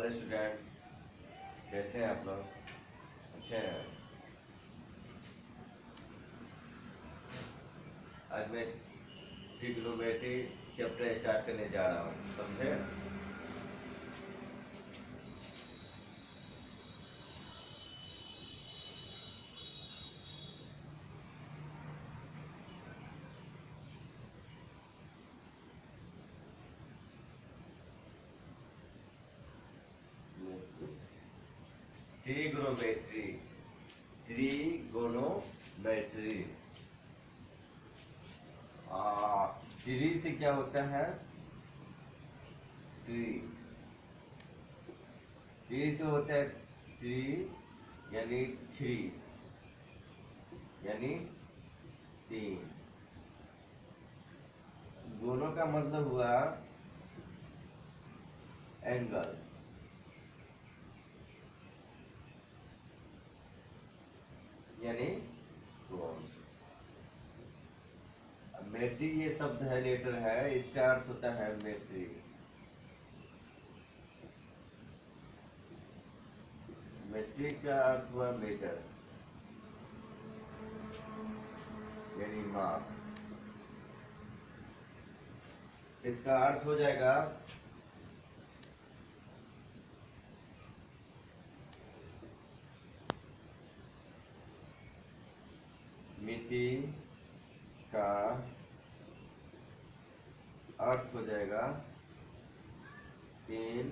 Hello students, कैसे हैं आप लोग? अच्छे हैं। आज मैं ट्रिग्नोमेट्री चैप्टर स्टार्ट करने जा रहा हूँ, समझे? Trigonometry, trigonometry. ट्री से क्या होता है? ट्री, ट्री से होता है ट्री यानी थ्री, यानी तीन। दोनों का मतलब हुआ एंगल, यानी कोण। मेट्रिक ये शब्द है, लेटर है, इसका अर्थ होता है मेट्रिक। मेट्रिक का अर्थ हुआ मीटर, यानी माप। इसका अर्थ हो जाएगा मिति का अर्थ हो जाएगा तीन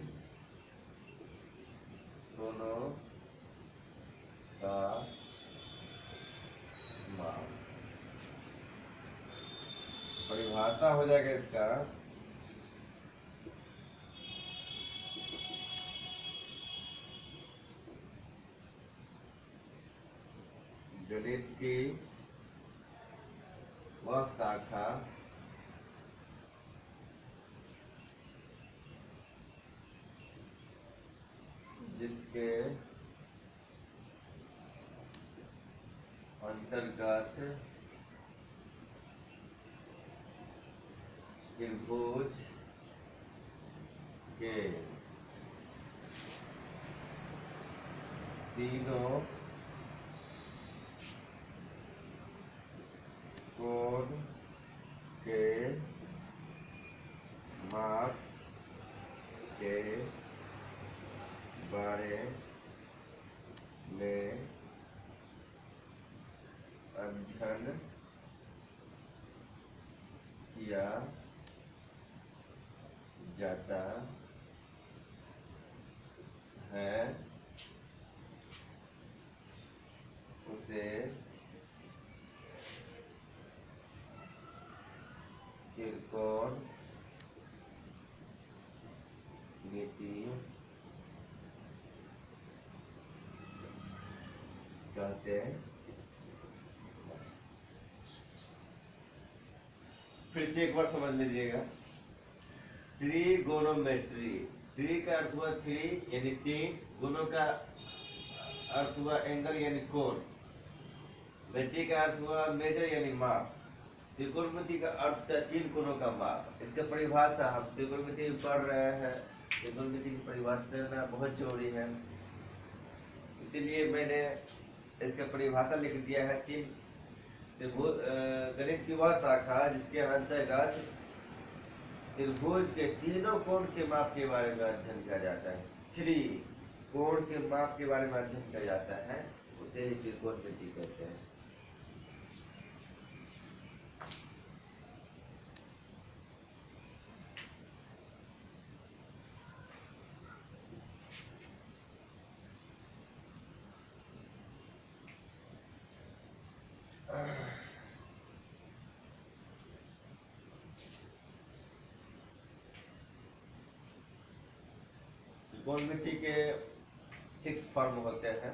दोनों का माप। परिभाषा हो जाएगा इसका गणित की वह शाखा जिसके अंतर्गत त्रिभुज के तीनों कोण के माप के बारे में अध्ययन किया जाता है, उसे त्रिकोण मिति कहते हैं। फिर से एक बार समझ लीजिएगा। ट्रिगोनोमेट्री, ट्री का अर्थ हुआ थ्री यानी तीन, गोनो का अर्थ हुआ एंगल यानी कोण, मेट्री का अर्थ हुआ मेजर यानी माप, त्रिकोणमिति का अर्थ है तीन कोणों का माप। इसका परिभाषा हम त्रिकोणमिति पढ़ रहे हैं, त्रिकोणमिति की परिभाषा करना बहुत जरूरी है, इसीलिए मैंने इसका परिभाषा लिख दिया है। तीन गणित की वह शाखा जिसके अंतर्गत त्रिभुज के तीनों कोण के माप के बारे में अध्ययन किया जाता है। थ्री कोण के माप के बारे में अध्ययन किया जाता है, उसे त्रिकोणमिति कहते हैं। त्रिकोणमिति के 6 फॉर्म होते हैं,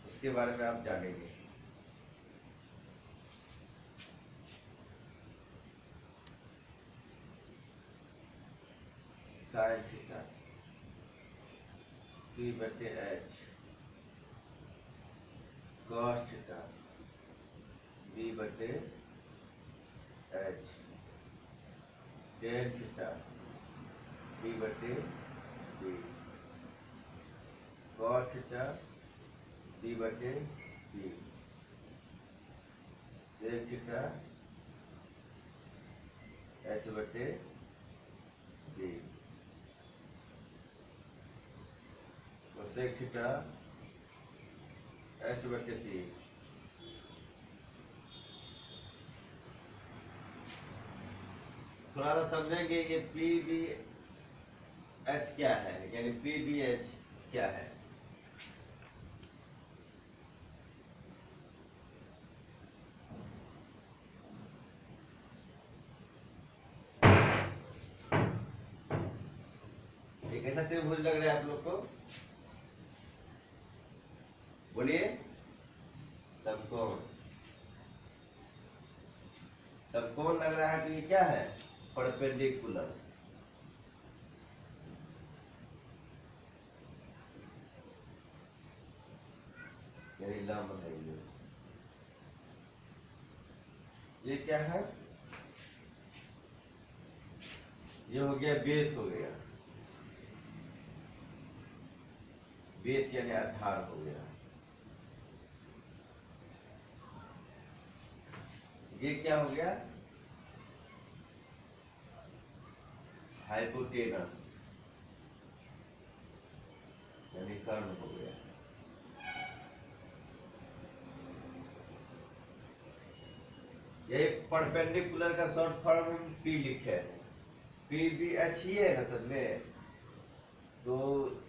उसके बारे में आप जानेंगे। Sine theta P/H, cos theta V/H, tan theta B बटे बी, कॉस थीटा बी बटे बी, सेक थीटा एच बटे बी, सेक थीटा एच बटे बी। थोड़ा सा समझेंगे कि पी बी एच क्या है, यानी पी बी एच क्या है। ये कैसा त्रिभुज लग रहा है आप लोग को, बोलिए। समकोण, समकोण लग रहा है तो ये क्या है, परपेंडिकुलर। यानी लंब है ये क्या है, ये हो गया बेस, हो गया बेस यानी आधार हो गया। ये क्या हो गया, हाइपोटेनस यानी कर्ण हो गया। यही परपेंडिकुलर का शॉर्ट फॉर्म हम पी लिखे हैं, पी बी एच ही है ना सब में, तो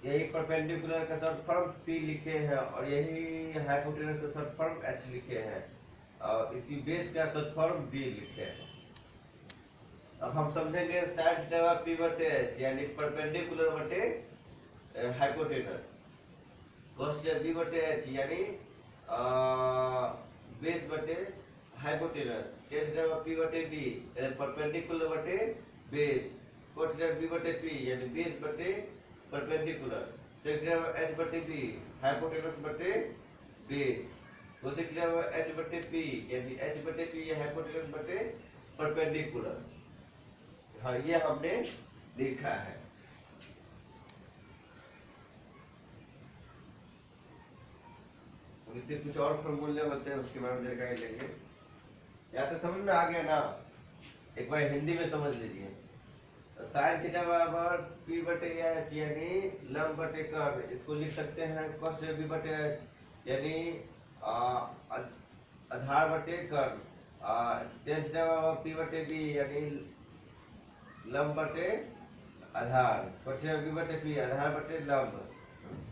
यही परपेंडिकुलर का शॉर्ट फॉर्म पी लिखे हैं और यही हाइपोटेनस का शॉर्ट फॉर्म एच लिखे हैं और इसी बेस का शॉर्ट फॉर्म बी लिखे हैं। अब हम समझेंगे साइन थीटा पी बटे एच यानी परपेंडिकुलर बटे हाइपोटेनस, कॉस बी बटे एच यानी बेस बटे हाइपोटेनस, टेन थीटा पी बटे बी परपेंडिकुलर बटे बेस, cos थीटा बी बटे पी यानी बेस बटे परपेंडिकुलर, sec थीटा एच बटे बी हाइपोटेनस बटे बेस, cosec थीटा एच बटे पी यानी एच बटे पी या हाइपोटेनस बटे परपेंडिकुलर। हाँ ये हमने देखा है। इससे कुछ और फॉर्मूले होते हैं उसके बारे में जानकारी लेंगे। या तो समझ में आ गया ना, एक बार हिंदी में समझ लीजिए। साइन थीटा बराबर पी बटे एच यानी लंब बटे कर्ण, इसको लिख सकते हैं cos थीटा बी बटे एच यानी आधार बटे कर्ण, tan थीटा बराबर पी बटे बी यानी लंब बटे आधार, cos थीटा बी बटे पी आधार बटे लंब,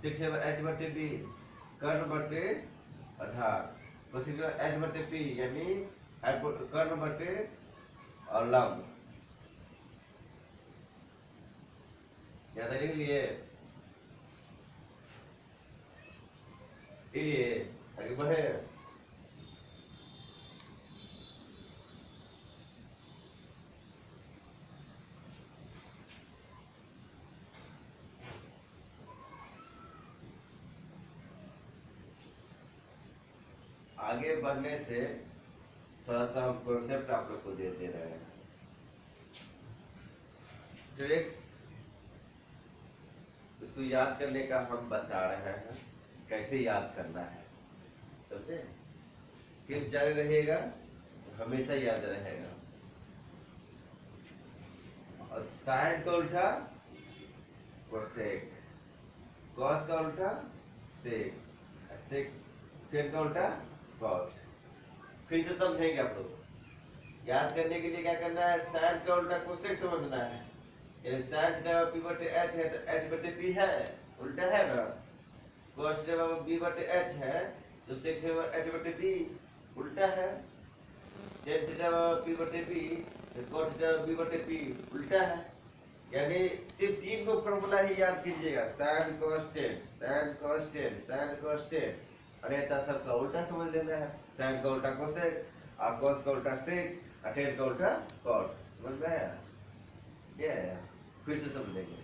sec थीटा एच बटे बी कर्ण बटे आधार, cos थीटा एच बटे पी यानी कर्ण बटे और लंब। ज्यादा लिख लिए, आगे बढ़े। आगे बढ़ने से थोड़ा सा हम कॉन्सेप्ट आप लोग को दे रहे हैं। ट्रिक्स उसको याद करने का हम बता रहे हैं, कैसे याद करना है, समझे। टिप्स जारी रहिएगा, हमेशा याद रहेगा। और साइन का उल्टा कोसेक, कॉस का उल्टा सेक, सेक टेन का उल्टा कॉस। फिर से समझेंगे आप लोग। याद करने के लिए क्या करना है, साइन का उल्टा कोसेक समझना है, यानी साइन थीटा पी बटे एच है तो एच बटे पी है, उल्टा है ना। cos थीटा बी बटे एच है तो sec थीटा एच बटे बी उल्टा है। tan थीटा पी बटे बी तो cos थीटा बी बटे पी उल्टा है। यानी सिर्फ तीन को फॉर्मूला ही याद कीजिएगा, sin cos tan, sin cos tan, sin cos tan, अन्यथा सबका उल्टा समझ लेना है। sin का उल्टा cosec और cos का उल्टा sec और tan का उल्टा cot, समझ में आया। ये है, फिर से समझेंगे।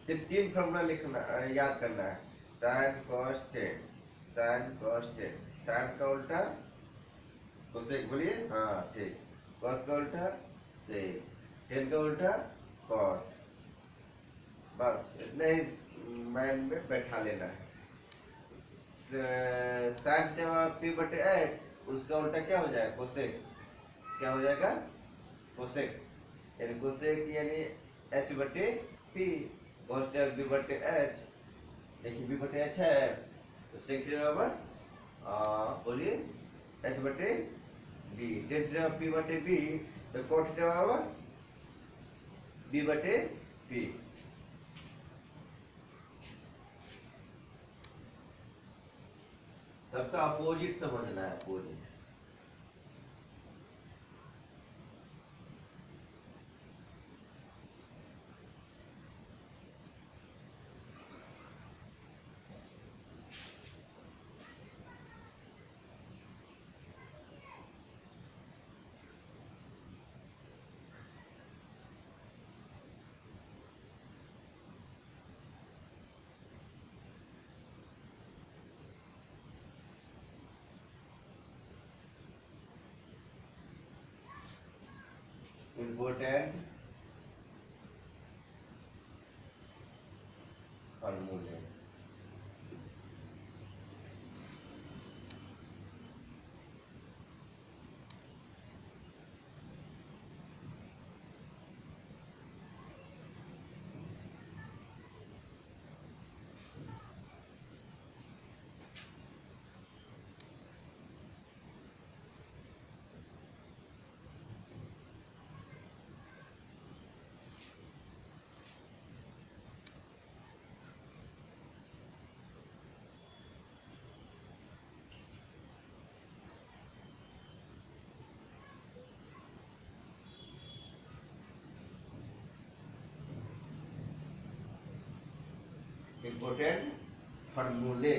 सिर्फ तीन फॉर्मूला लिखना याद करना है, sin cos tan, sin cos tan, sin का उल्टा cosec, बोलिए हाँ ठीक, cos का उल्टा sec, टेन का उल्टा कॉट। बस इतना ही माइंड में बैठा लेना है। साइन थीटा पी बटे एच, उसका उल्टा क्या हो जाएगा, कोसेक। क्या हो जाएगा, कोसेक। यानी कोसेक यानी एच बटे पी, कॉस थीटा बी बटे एच। देखिए बी बटे एच है तो सेक थीटा बराबर बोलिए एच बटे बी। टेन थीटा पी बटे बी तो कॉट थीटा बराबर बी बटे पी। सबका अपोजिट समझना है, अपोजिट। इम्पोर्टेंट फार्मूले। इम्पोर्टेंट फार्मूले।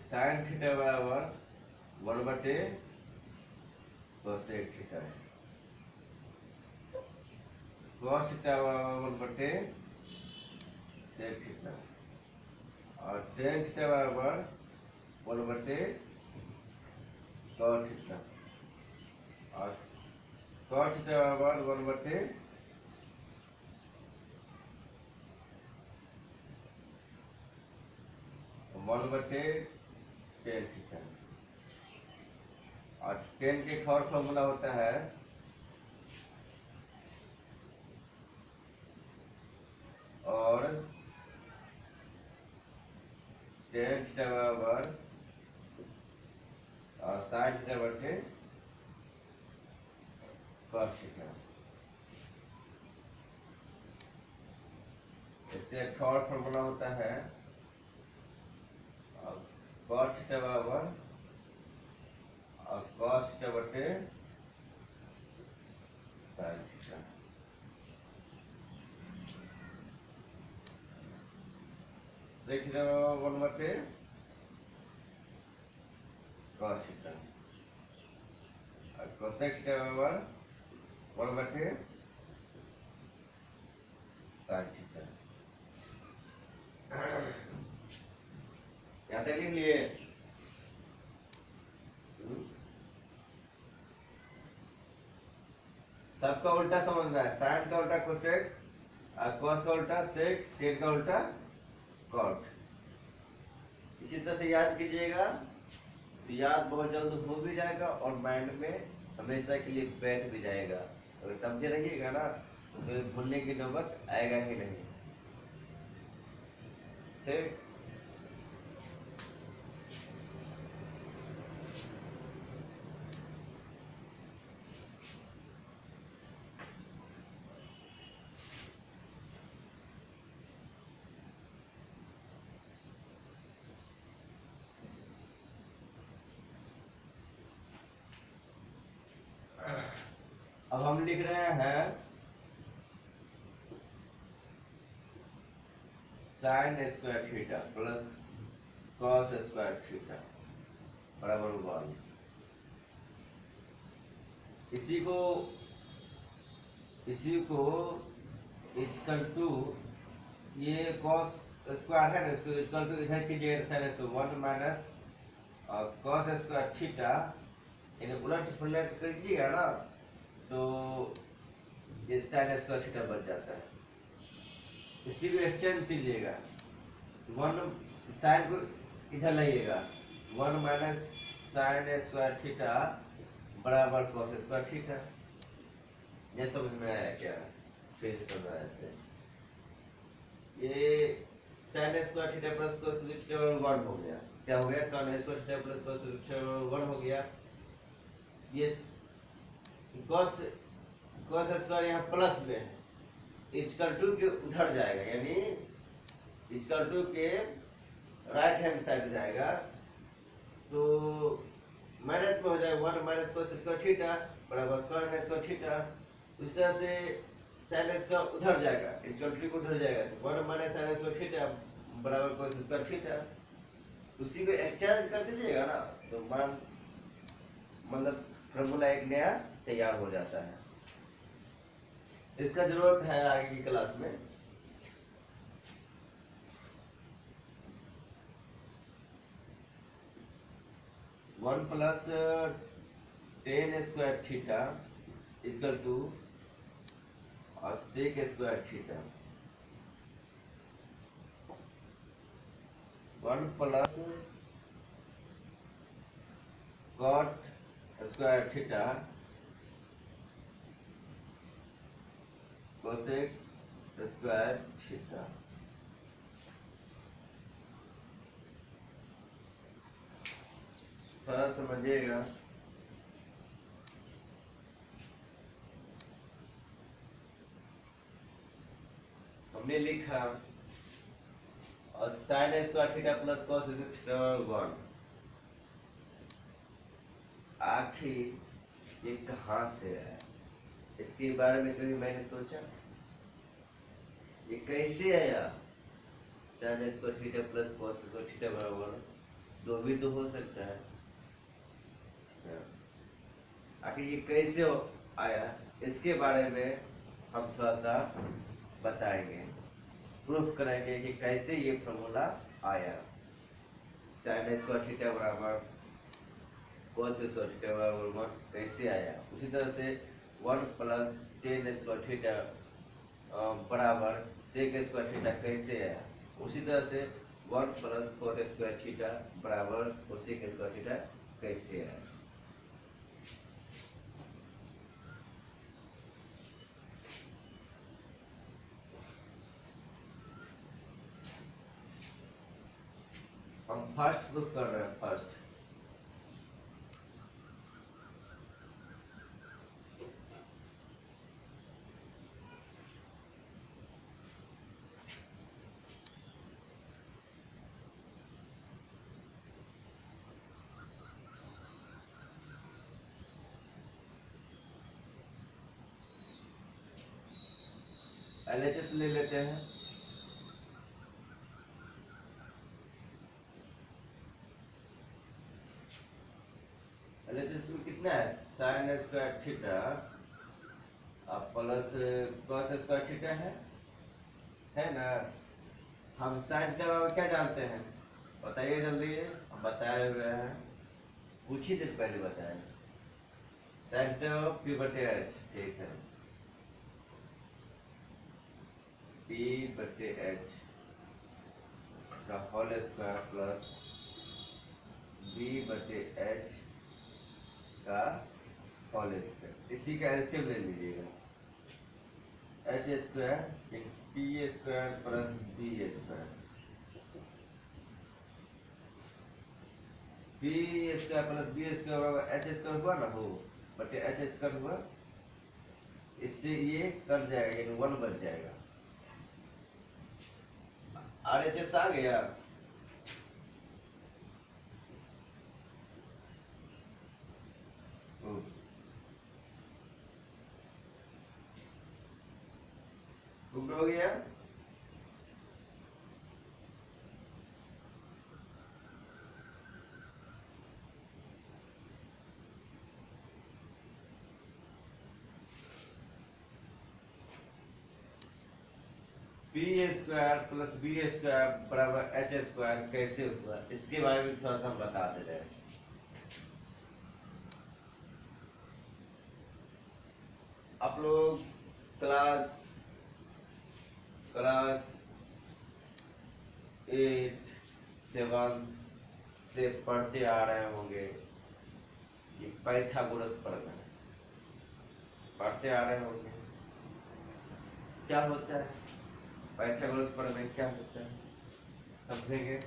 साइन थीटा बराबर वन बटे कोसेक थीटा, कॉस थीटा बराबर वन बटे सेक थीटा, और टेन थीटा बराबर वन बटे कॉट थीटा, और कॉट थीटा बराबर वन बटे टेन थीटा। और टेन के एक और फॉर्मूला होता है और टेन थीटा बराबर और साइन थीटा बटे कॉस थीटा। इससे एक और फॉर्मूला होता है कॉस थीटा बराबर और कॉस थीटा बटे साइन थीटा। सेक थीटा बराबर वन बटे कॉस थीटा, और कोसेक थीटा बराबर वन बटे साइन थीटा। यहाँ तक लिख लिए। सबका उल्टा समझना है, साइन का उल्टा कोसेक, कॉस का उल्टा सेक, टेन का उल्टा कॉट। इसी तरह से याद कीजिएगा तो याद बहुत जल्द हो भी जाएगा और माइंड में हमेशा के लिए बैठ भी जाएगा। अगर समझे रहिएगा ना तो भूलने की नौबत आएगा ही नहीं। ठीक। अब हम लिख रहे हैं sign square theta plus cos square theta बराबर वन। इसी को इक्वल टू ये कॉस स्क्वायर है ना, इसको इक्वल टू इधर कीजिएगा sine square 1 minus cos square theta, यानी उलट पुलट कीजिएगा ना तो ये साइन स्क्वायर थीटा बच जाता है। इसी को एक्सचेंज कीजिएगा, 1 साइन को इधर लाइएगा, 1 माइनस साइन स्क्वायर थीटा बराबर कॉस स्क्वायर थीटा। ये समझ में आया क्या? फिर से समझ आया थे। ये sign square theta plus cos theta 1 हो गया। क्या हो गया? Sign square theta plus cos theta 1 हो गया। ये कॉस कॉस स्क्वायर यहाँ प्लस में है, इक्वल टू के उधर जाएगा, यानी इक्वल टू के राइट हैंड साइड जाएगा तो माइनस में हो जाएगा 1 माइनस कॉस स्क्वायर थीटा बराबर साइन स्क्वायर थीटा। उस तरह से साइन स्क्वायर उधर जाएगा, इक्वल टू उधर जाएगा, 1 माइनस साइन स्क्वायर थीटा बराबर कॉस स्क्वायर थीटा। उसी को एक्सचेंज कर दीजिएगा ना तो मान मतलब फॉर्मूला एक नया तैयार हो जाता है। इसका जरूरत है आगे की क्लास में। One plus tan square theta equal to और sec square theta, 1 plus cot square theta cosec square theta. थोड़ा समझिएगा। हमने लिखा और sine square theta plus cos square 1। आखिर ये कहाँ से आया? इसके बारे में कभी मैंने सोचा? ये कैसे आया? Sign square theta plus cos square theta बराबर 2 भी तो हो सकता है। आखिर ये कैसे आया, इसके बारे में हम थोड़ा सा बताएंगे, प्रूफ करेंगे कि कैसे ये फॉर्मूला आया। साइन स्क्वायर थीटा बराबर कॉस स्क्वायर थीटा बराबर 1 कैसे आया। उसी तरह से 1 प्लस टेन स्क्वायर थीटा बराबर सेक स्क्वायर थीटा कैसे आया। उसी तरह से 1 प्लस कॉट स्क्वायर थीटा बराबर सेक स्क्वायर थीटा कैसे आया। हम फर्स्ट प्रूफ कर रहे हैं। फर्स्ट LHS ले लेते हैं। LHS में कितना है? Sign square theta plus cos square theta है ना। हम साइन के बारे में क्या जानते हैं? बताइए जल्दी। हम बताए हुए हैं, कुछ ही दिन पहले बताए। साइन पी बटे एच, ठीक है, पी बटे एच का होल स्क्वायर प्लस बी बटे एच का होल स्क्वायर। इसी का एलसीएम ले लीजिएगा, h square in p square plus B square. B square plus B square बराबर एच स्क्वायर हुआ ना, हो बटे एच स्क्वायर हुआ। इससे ये कट जाएगा, यानी 1 बच जाएगा। आर एच एस आ गया। गुड हो गया। P square plus B square बराबर एच स्क्वायर कैसे हुआ, इसके बारे में थोड़ा सा हम बता दे रहे हैं। आप लोग क्लास क्लास 8 7 से पढ़ते आ रहे होंगे कि पाइथागोरस प्रमेय पढ़ते आ रहे होंगे। क्या होता है पाइथागोरस प्रमेय, क्या होता है समझेंगे।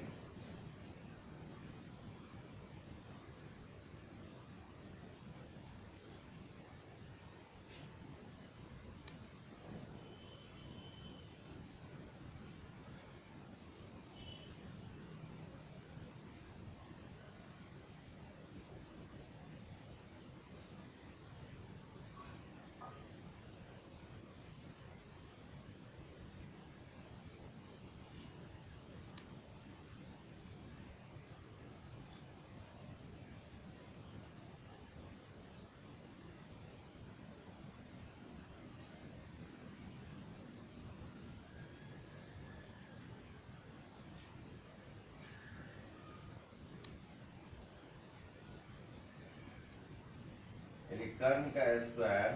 यानी कर्ण का स्क्वायर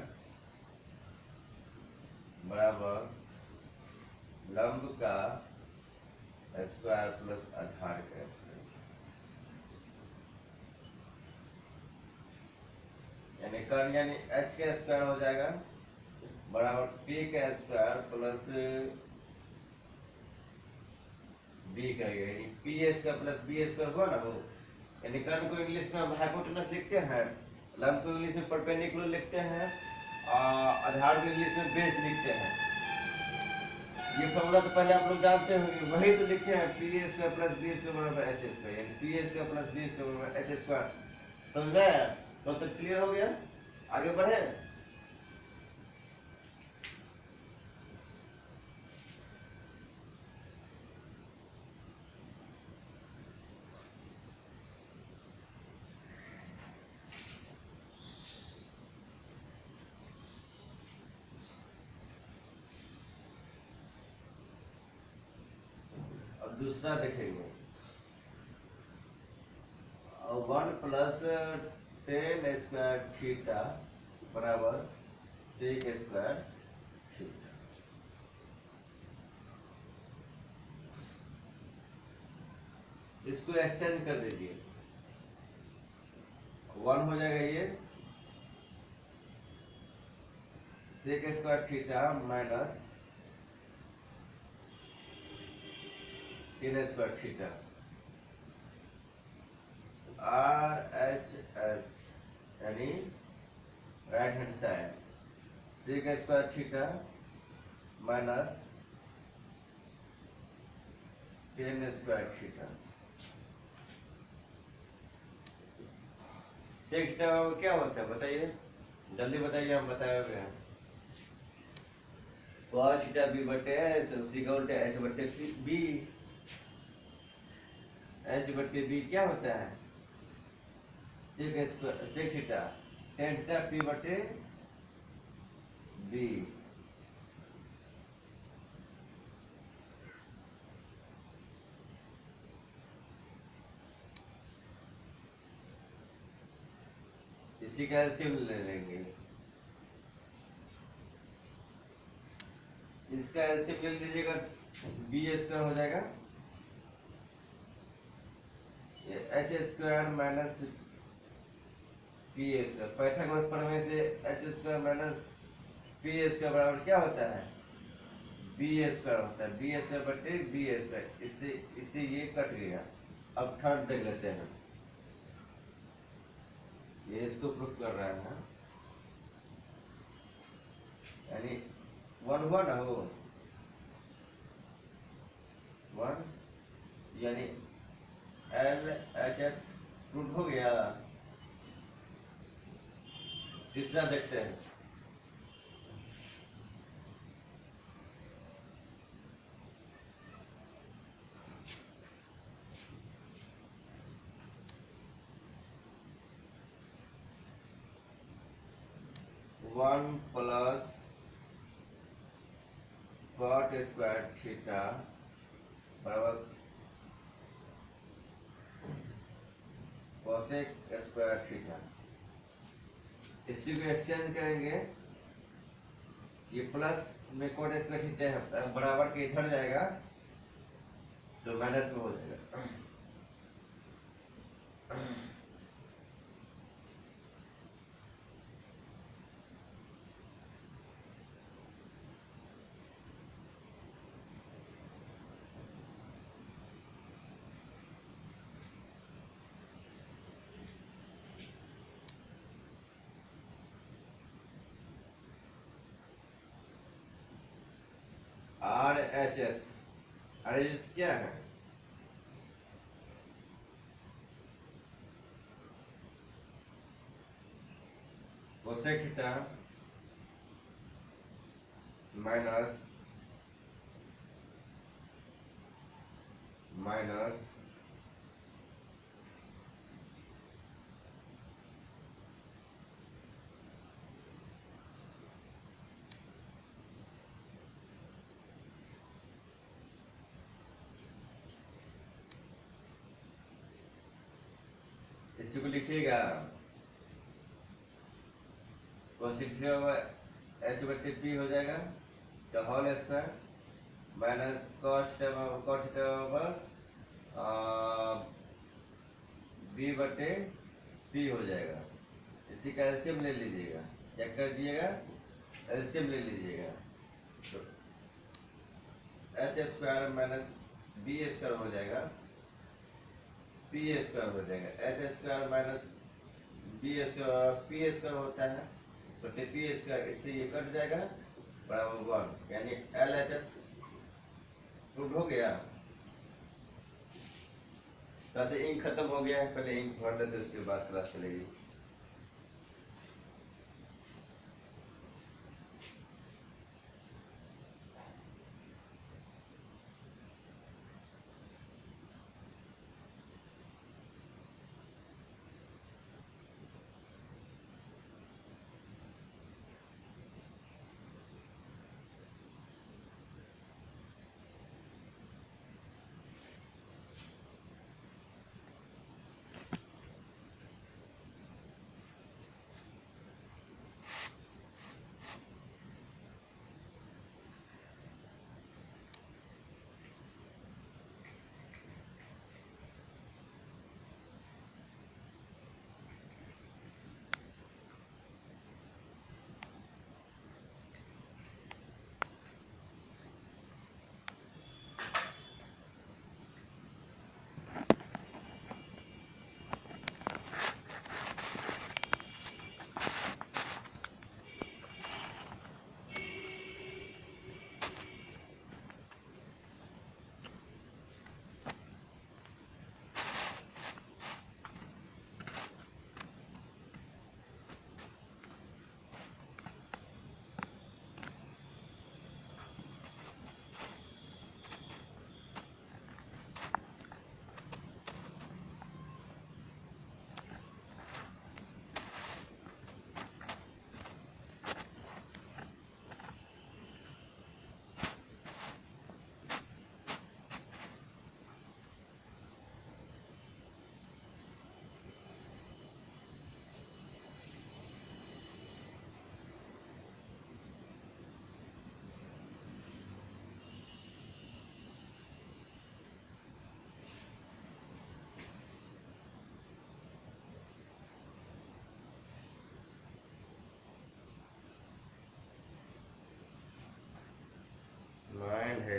बराबर लंब का स्क्वायर प्लस आधार का स्क्वायर, यानी कर्ण यानी एच का स्क्वायर हो जाएगा बराबर पी का स्क्वायर प्लस बी का, यानी P square plus B square हुआ ना वो। यानी कर्ण को इंग्लिश में हम हाइपोटेनस लिखते हैं, लंब को इंग्लिश में परपेंडिकुलर लिखते हैं, और आधार को इंग्लिश में बेस लिखते हैं। ये फॉर्मूला तो पहले आप लोग जानते होंगे, वही तो लिखे हैं P square plus B square बराबर एच स्क्वायर, यानी P square plus B square बराबर एच स्क्वायर। समझ में तो सब क्लियर हो गया, आगे बढ़े। अब दूसरा देखेंगे, 1 प्लस 10 स्क्वायर थीटा बराबर सेक स्क्वायर थीटा। इसको एक्सचेंज कर दीजिए, 1 हो जाएगा ये sec square theta minus 10 square theta, R H S यानी right hand side sec square theta minus 10 square theta. Sec theta क्या होता है बताइए, जल्दी बताइए, हम बताए हुए हैं। cos थीटा बी बटे तो सी का उल्टा एच बटे बी, एच बटे बी क्या होता है sec theta tan theta P बटे बी। इसी का एलसीएम ले लेंगे, इसका एलसीएम ले लीजिएगा, बी स्क्वायर हो जाएगा H square minus P square. Pythagoras प्रमेय से H square minus P square बराबर क्या होता है बी स्क्वायर होता है, बी स्क्वायर बटे बी स्क्वायर। इससे इससे ये कट गया। अब थर्ड देख लेते हैं, ये इसको प्रूफ कर रहा है ना, यानी 1 हुआ ना हो 1, यानी एल एच एस प्रूफ हो गया। तीसरा देखते हैं, one plus cot square theta बराबर कोसेक स्क्वायर थीटा। इसी को एक्सचेंज करेंगे, ये प्लस में कॉट स्क्वायर थीटा है बराबर के इधर जाएगा तो माइनस में हो जाएगा। R H S, R H S क्या है? कोसेक थीटा माइनस माइनस इसी को लिखिएगा कोसेक थीटा एच बटे पी हो जाएगा तो whole square minus cot theta B बटे पी हो जाएगा। इसी का एलसीएम ले लीजिएगा, क्या कर दिएगा, एलसीएम ले लीजिएगा तो H square minus B square हो जाएगा, पी स्क्वायर हो जाएगा। H square minus B square P square होता है तो पी स्क्वायर इससे ये कट जाएगा बराबर 1, यानी एल एच एस प्रूव हो गया। वैसे इंक खत्म हो गया है, पहले इंक भर लेते उसके बाद क्लास चलेगी। माइंड है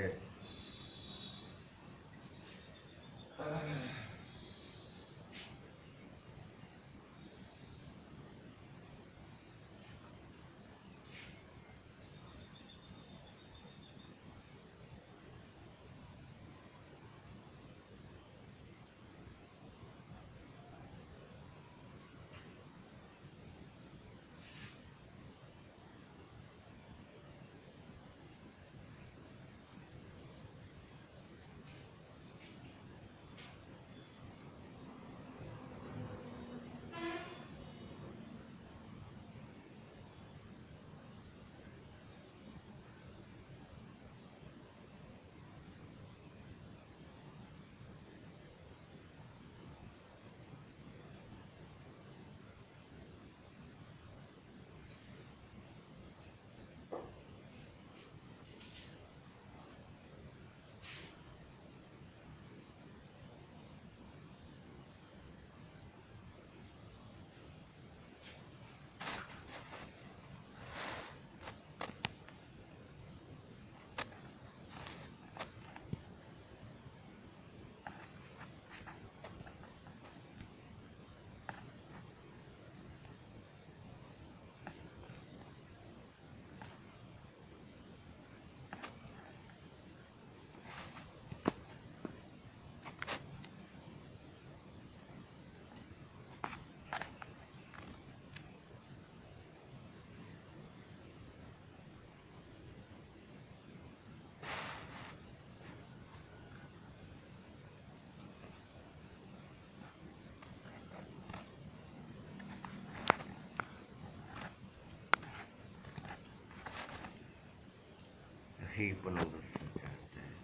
ही पुनर्दर्शन चाहते हैं।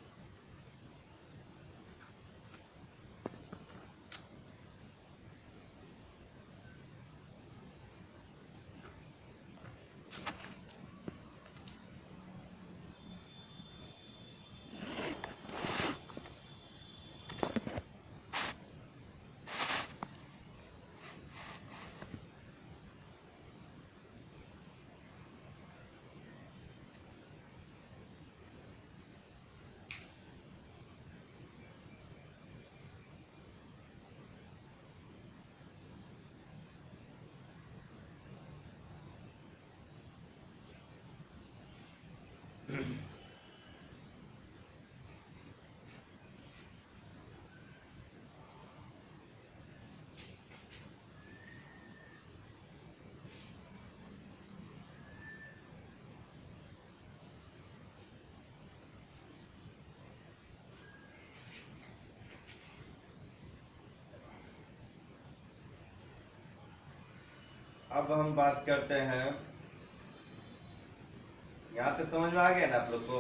अब हम बात करते हैं, यहाँ तक समझ में आ गया ना आप लोग को।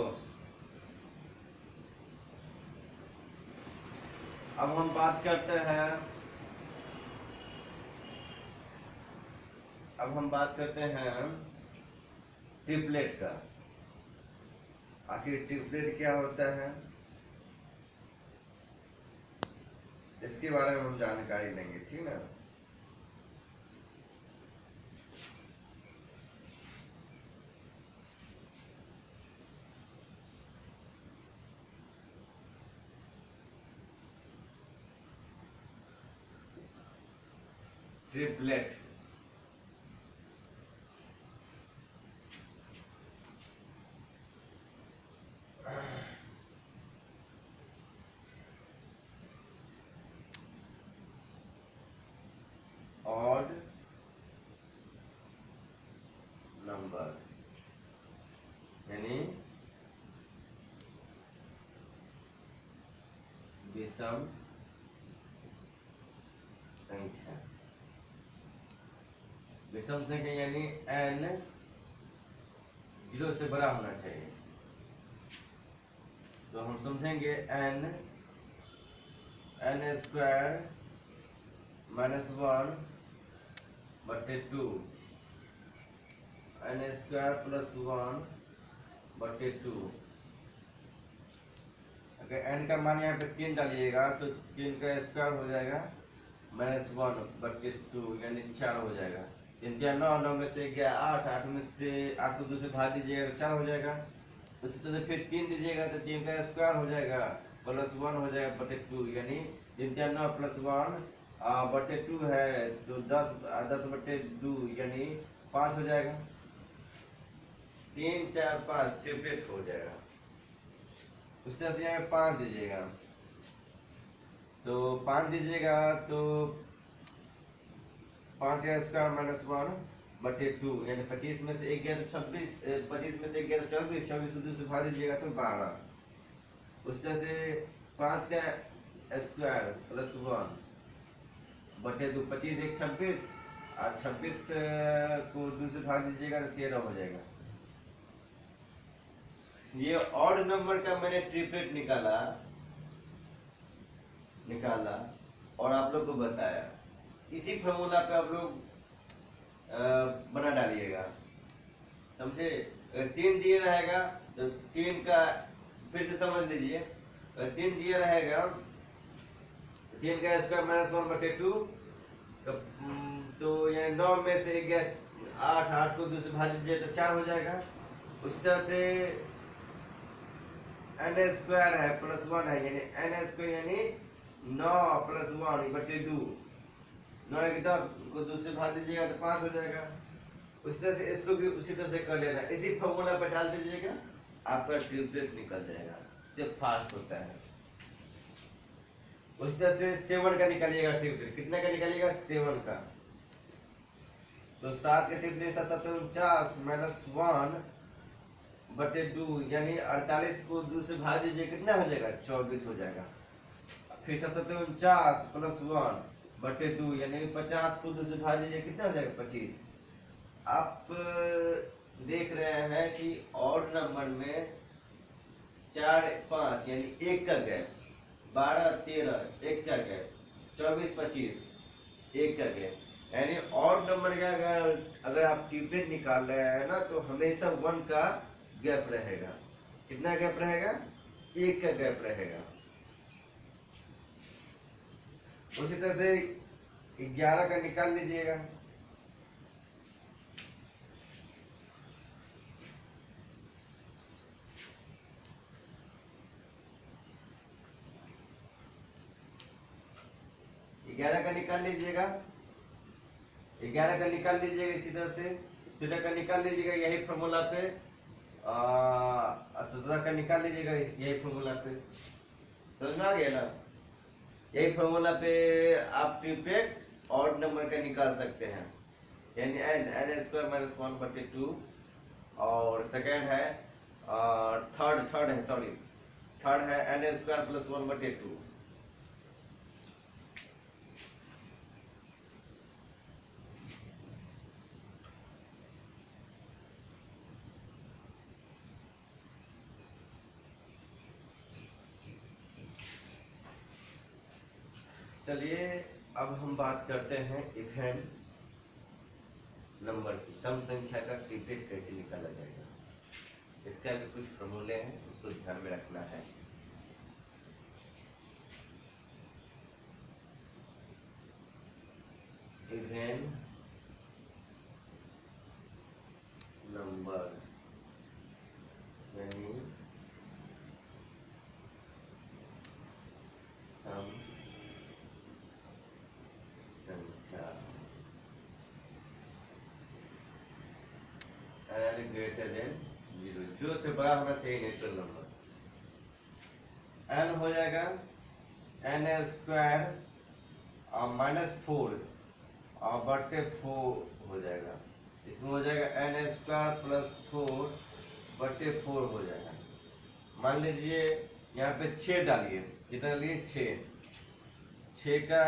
अब हम बात करते हैं, अब हम बात करते हैं ट्रिपलेट का। आखिर ट्रिपलेट क्या होता है, इसके बारे में हम जानकारी लेंगे, ठीक ना। ट्रिपलेट ऑड नंबर यानी विषम संख्या। विषम संख्या यानी n 0 से बड़ा होना चाहिए। तो हम समझेंगे n स्क्वायर -1 बटे 2, n स्क्वायर प्लस 1 बटे 2। अगर n का मान यहाँ पे 3 डालिएगा तो 3 का स्क्वायर हो जाएगा -1 बटे 2 यानी 4 हो जाएगा। 3 या 9, 9 में से गया 8, 8 में से 8 को 2 से भाग दीजिएगा तो 4 हो जाएगा। उसी तरह से फिर 3 दीजिएगा तो 3 का स्क्वायर हो जाएगा +1 हो जाएगा बटे 2 यानी 3 या 9 +1 बटे 2 है तो 10 बटे 2 यानी 5 हो जाएगा। 3 4 5 ट्रिपलेट हो जाएगा। उस तरह से यहाँ 5 दीजिएगा तो 5 दीजिएगा तो 5 का स्क्वायर -1 बटे 2 यानी 25 में से 1 गया तो 26, 25 में से 1 गया तो 24, 24 को 2 से भाग दीजिएगा तो 12। उस तरह से 5 का स्क्वायर +1 बटे 2, 25 1 26 और 26 को 2 से भाग दीजिएगा तो 13 हो जाएगा। ये ऑड नंबर का मैंने ट्रिपलेट निकाला और आप लोग को बताया। इसी फॉर्मूला पे आप लोग बना डालिएगा, समझे। अगर 3 दिए रहेगा तो 3 का फिर से समझ लीजिए। अगर 3 दिए रहेगा तो 3 का स्क्वायर -1 बटे 2 तो ये 9 में से 8, 8 को 2 से भाग दीजिए तो 4 हो जाएगा। उस तरह से n स्क्वायर है +1 है यानी n स्क्वायर यानी 9 + 1 बटे 2, 9 1 10 को 2 से भाग दीजिएगा तो 5 हो जाएगा। उस तरह से इसको भी उसी तरह से कर लेना, इसी फॉर्मूला पर डाल दीजिएगा, आपका ट्रिपलेट निकल जाएगा। इससे फास्ट होता है। उस तरह से 7 का निकालिएगा ट्रिपलेट। कितना का निकालिएगा? 7 का। तो 7 का ट्रिपलेट 7 49 -1 बटे 2 यानी 48 को 2 से भाग दीजिए, कितना हो जाएगा? 24 हो जाएगा। फिर 49 + 1 बटे 2 यानी 50 को 2 से भाग दीजिए, कितना हो जाएगा? 25। आप देख रहे हैं कि ऑड नंबर में 4 5 यानी 1 का गैप, 12 13 1 का गैप, 24 25 1 का गैप। यानी ऑड नंबर का अगर आप ट्रिपलेट निकाल रहे हैं ना तो हमेशा 1 का गैप रहेगा। कितना गैप रहेगा? 1 का गैप रहेगा। उसी तरह से 11 का निकाल लीजिएगा। ग्यारह का निकाल लीजिएगा, 11 का निकाल लीजिएगा। इसी तरह से 13 का निकाल लीजिएगा यही फॉर्मूला पे, 17 का निकाल लीजिएगा यही फॉर्मूला पे। समझ में आ गया ना? यही फॉर्मूला पे आप ट्रिपलेट ऑड नंबर का निकाल सकते हैं। यानी n स्क्वायर माइनस 1/2। और सेकेंड है थर्ड है n स्क्वायर प्लस 1/2। चलिए अब हम बात करते हैं इवन नंबर की, सम संख्या का ट्रिपलेट कैसे निकाला जाएगा। इसका भी कुछ फॉर्मूले हैं, उसको ध्यान में रखना है। इवन नंबर यानी सम संख्या n ग्रेटर देन 0, 0 से बड़ा होना चाहिए नेचुरल नंबर। n हो जाएगा n स्क्वायर माइनस 4 और बटे 4 हो जाएगा। इसमें हो जाएगा n स्क्वायर प्लस 4 बटे 4 हो जाएगा। मान लीजिए यहाँ पे 6 डालिए, कितना डालिए? 6 का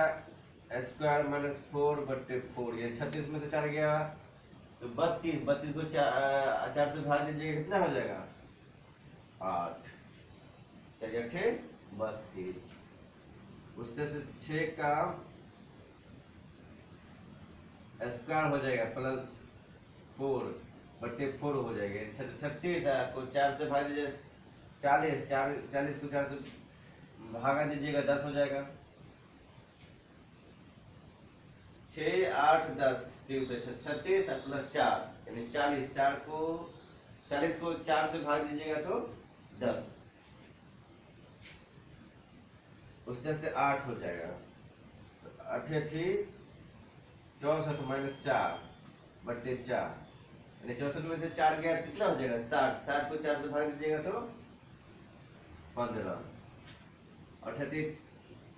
स्क्वायर माइनस 4 बटे 4, ये 36 में से 4 गया तो 32 को 4 से भाग दीजिएगा, कितना हो जाएगा? 8। चलिए 8 32। उस तरह से 6 का स्क्वायर हो जाएगा प्लस 4 बटे 4 हो जाएगा। 36 आपको 4 से भाग दीजिए 40 को 4 से भागा दीजिएगा 10 हो जाएगा। 6 8 10 36 प्लस 4 यानी 40, 40 को 4 से भाग दीजिएगा तो 10। उस तरह से 8 हो जाएगा। 8 64 माइनस 4 बटे 4 यानी 64 में से 4 गया कितना हो जाएगा? 60। 60 को 4 से भाग दीजिएगा तो 15।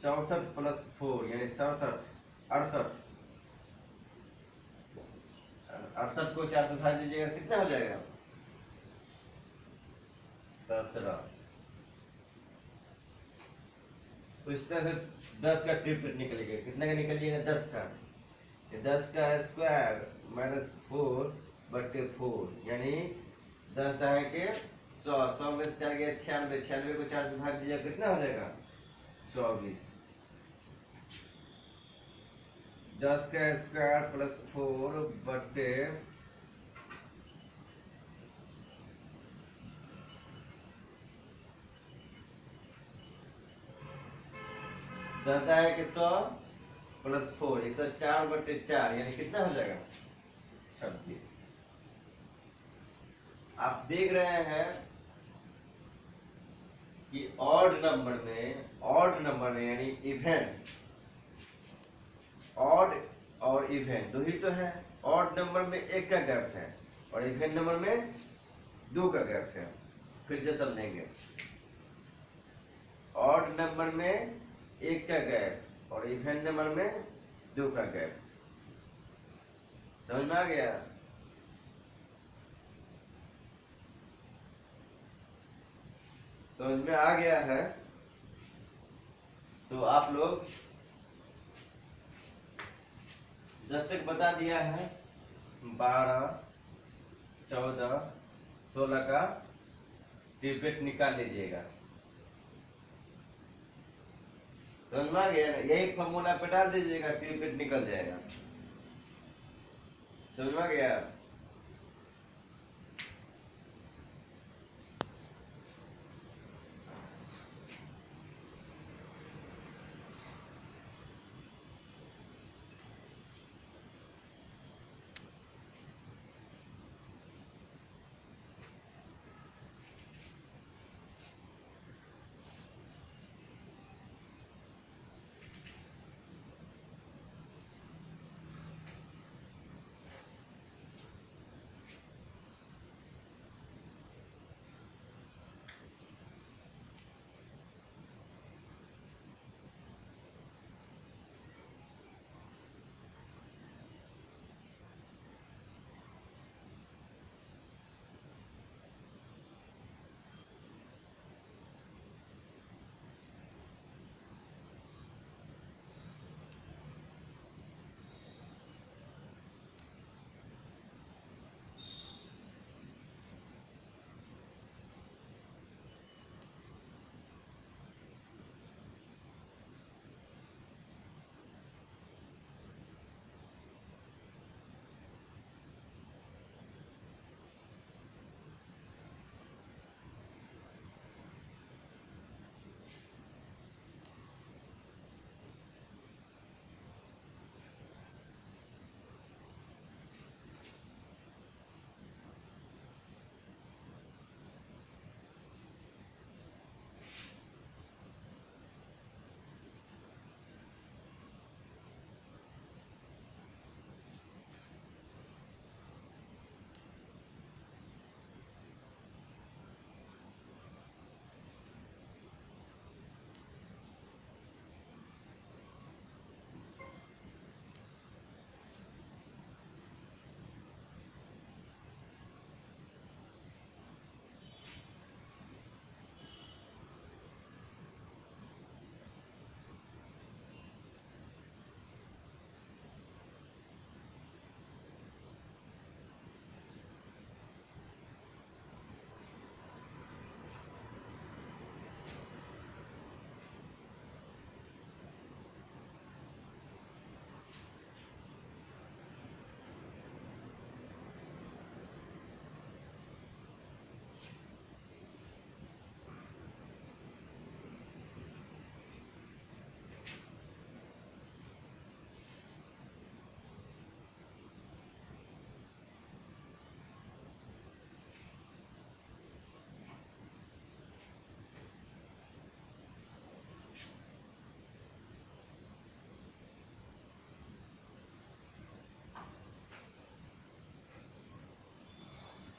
64 प्लस 4 यानी 67 68 68 को 4 से भाग दीजिएगा कितना हो जाएगा? 17। तो इस तरह से 10 का ट्रिपलेट निकलेगा। कितना का निकलिएगा? 10 का। 10 का स्क्वायर माइनस 4 बटे 4 यानी 10 है के 100, 100 में से 4 गया 96, 96 को 4 से भाग दीजिएगा कितना हो जाएगा? 24। 10 का स्क्वायर प्लस 4 बटे 10 है कि 100 प्लस 4 104 बटे 4 यानी कितना हो जाएगा? 26। आप देख रहे हैं कि ऑड नंबर में यानी इवन, ऑड और इवन दो ही तो है। ऑड नंबर में 1 का गैप है और इवन नंबर में 2 का गैप है। फिर से समझेंगे। ऑड नंबर में 1 का गैप और इवन नंबर में 2 का गैप। समझ में आ गया? समझ में आ गया है तो आप लोग 10 तक बता दिया है। 12 14 16 का ट्यूबलेट निकाल लीजिएगा। समझ में आ गया ना? यही फॉर्मूला पे डाल दीजिएगा, ट्यूबलेट निकल जाएगा। समझ में आ गया?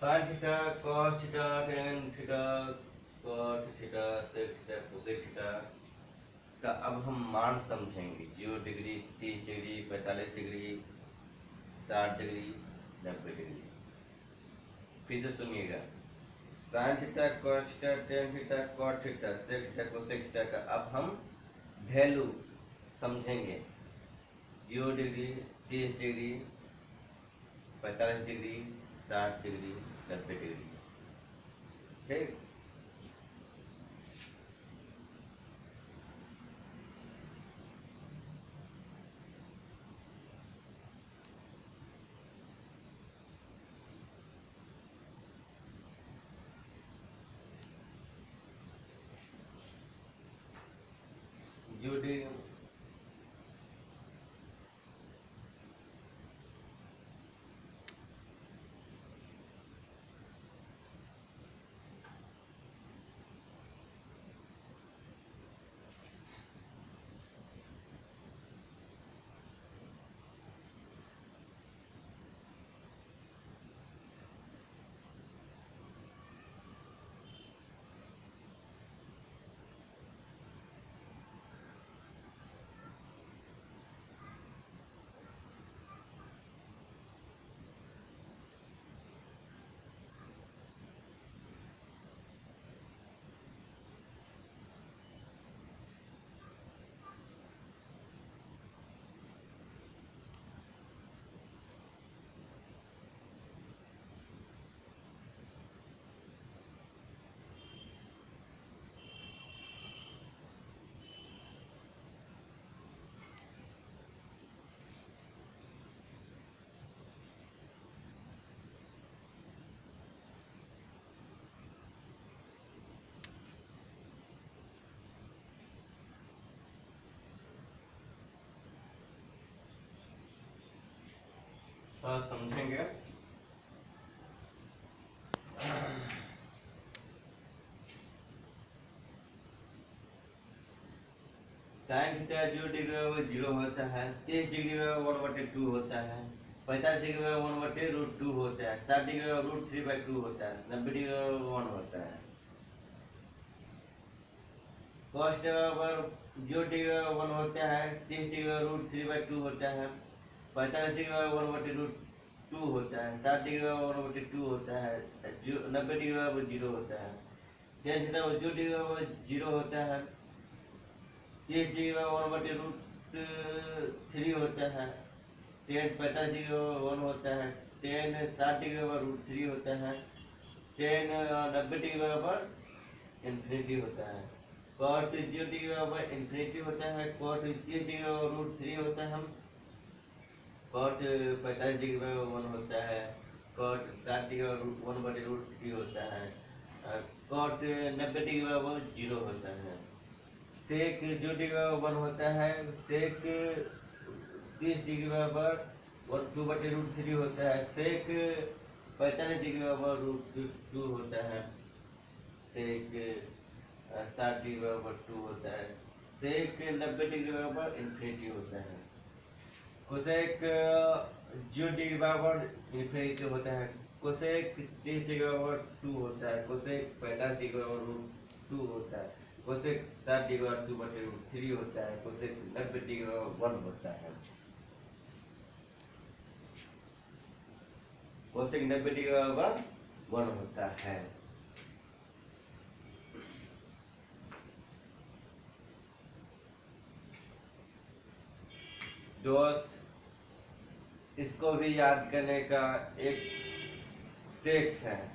Sine theta, cos theta, tan theta, cot theta, sec theta, cosec theta का अब हम मान समझेंगे। 0 degree, 30 degree, 45 degree, 60 degree, 90 degree. फिर से सुनिएगा। Sine theta, cos theta, tan theta, cot theta, sec theta, cosec theta का अब हम वैल्यू समझेंगे। 0 degree, 30 degree, 45 degree, 60 degree, 90 degree. ठीक। जो डिग्री समझेंगे। साइन थीटा 0 डिग्री में वो 0 होता है, 30 डिग्री में 1/2 होता है, 45 डिग्री में 1/√2 होता है, 60 डिग्री में √3/2 होता है, 90 डिग्री में 1 होता है। कॉस बराबर 0 डिग्री में 1 होता है, 30 डिग्री में √3/2 होता है, 45 डिग्री में 1/√2 होता है, 60 डिग्री में 1/2 होता है, 90 डिग्री में वो 0 होता है। tan थीटा 0 डिग्री में वो 0 होता है, 30 डिग्री में 1/√3 होता है, tan 45 डिग्री में 1 होता है, tan 60 डिग्री में √3 होता है, tan 90 डिग्री में इन्फिनिटी होता है, cot 0 डिग्री में इन्फिनिटी होता है, cot 30 डिग्री में √3 होता है, cot 45 डिग्री में 1 होता है, cot 60 डिग्री में 1/√3 होता है, cot 90 डिग्री में वो 0 होता है। सेक 0 डिग्री में 1 होता है, सेक 30 डिग्री में 2/√3 होता है, सेक 45 डिग्री में √2 होता है, सेक 60 डिग्री में 2 होता है, सेक 90 डिग्री में इन्फिनिटी होता है, कोसेक 0 डिग्री में इन्फिनिटी होता है, कोसेक 30 डिग्री में 2 होता है, कोसेक 45 डिग्री में √2 होता है, कोसेक 60 डिग्री में 2/√3 होता है, कोसेक 90 डिग्री में 1 होता है। कोसेक 90 डिग्री में 1 होता है। दोस्त, इसको भी याद करने का एक ट्रिक्स है,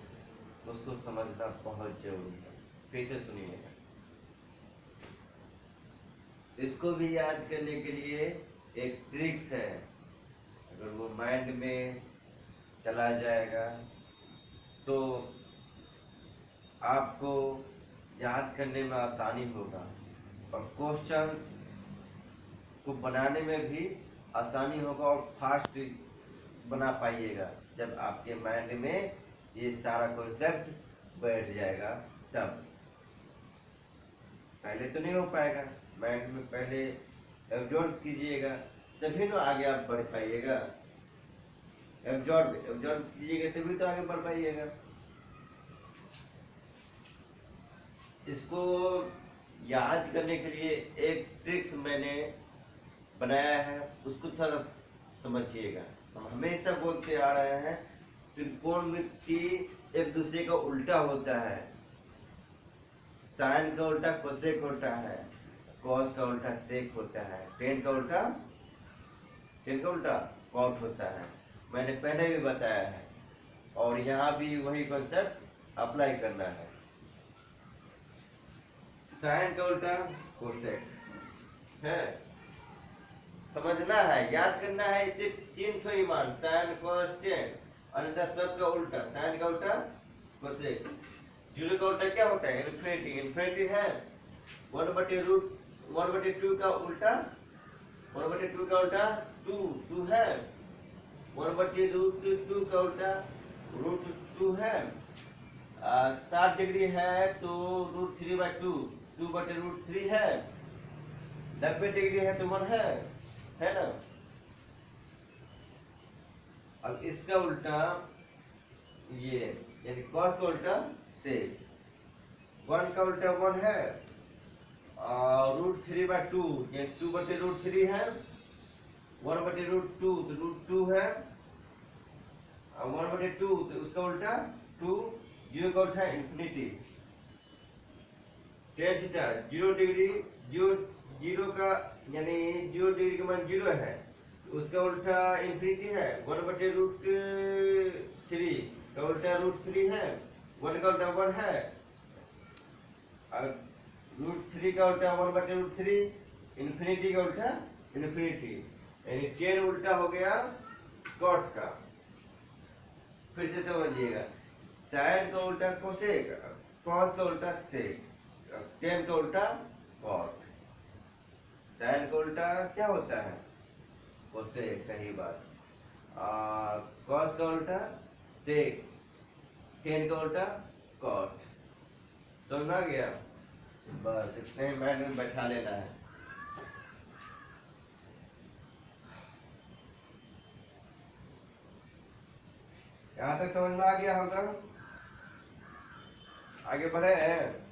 उसको समझना बहुत जरूरी है। फिर से सुनिएगा। इसको भी याद करने के लिए एक ट्रिक्स है, अगर वो माइंड में चला जाएगा तो आपको याद करने में आसानी होगा और क्वेश्चंस को बनाने में भी आसानी होगा और फास्ट बना पाइएगा जब आपके माइंड में ये सारा कॉन्सेप्ट बैठ जाएगा। तब पहले तो नहीं हो पाएगा, माइंड में पहले एब्जॉर्ब कीजिएगा तभी तो आगे आप बढ़ पाइएगा। एब्जॉर्ब कीजिएगा तभी तो आगे बढ़ पाइएगा। इसको याद करने के लिए एक ट्रिक्स मैंने बनाया है, उसको थोड़ा समझिएगा। हम हमेशा बोलते आ रहे हैं त्रिकोणमिति एक दूसरे का उल्टा होता है, साइन का उल्टा कोसेक होता है, कॉस का उल्टा सेक होता है, टेन का उल्टा कॉट होता है। मैंने पहले भी बताया है और यहाँ भी वही कॉन्सेप्ट अप्लाई करना है। साइन का उल्टा कोसेक है, समझना है, याद करना है। इसे 3 ठो ही मान, साइन कॉस टेन, अन्यथा सब का उल्टा, साइन का उल्टा कोसेक। 0 का उल्टा क्या होता है? इन्फिनिटी। इन्फिनिटी है 1/2 का उल्टा, 1/2 का उल्टा 2 है, 1/√2 का उल्टा √2 है। 60 डिग्री है तो √3/2, 2/√3 है। 90 डिग्री है तो 1 है ना। अब इसका उल्टा ये, यानी कॉस का उल्टा सेक, 1 का उल्टा 1 है, √3/2 यानी 2/√3 है, 1/√2 तो √2 है, 1/2 तो उसका उल्टा 2, 0 का उल्टा इन्फिनिटी। tan थीटा 0 डिग्री, 0 का यानी 0 डिग्री का मान 0 है, उसका उल्टा इन्फिनिटी है, 1/√3 का उल्टा √3 है, 1 का उल्टा 1 है, और √3 का उल्टा 1/√3, इन्फिनिटी का उल्टा इन्फिनिटी, यानी tan उल्टा हो गया कॉट का। फिर से समझिएगा, साइन का उल्टा कोसेक, कॉस का उल्टा सेक, tan का उल्टा कॉट। साइन का उल्टा क्या होता है? कोसेक, सही बात। कॉस का उल्टा सेक, टेन का उल्टा कॉट। समझ में आ गया? बस इतने ही माइंड में बैठा लेना है। यहाँ तक समझ में आ गया होगा? आगे बढ़े हैं।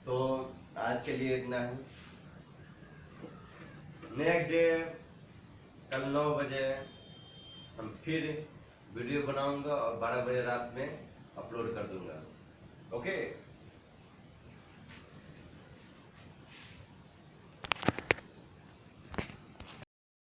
तो आज के लिए इतना है। नेक्स्ट डे कल 9 बजे हम फिर वीडियो बनाऊंगा और 12 बजे रात में अपलोड कर दूंगा। ओके।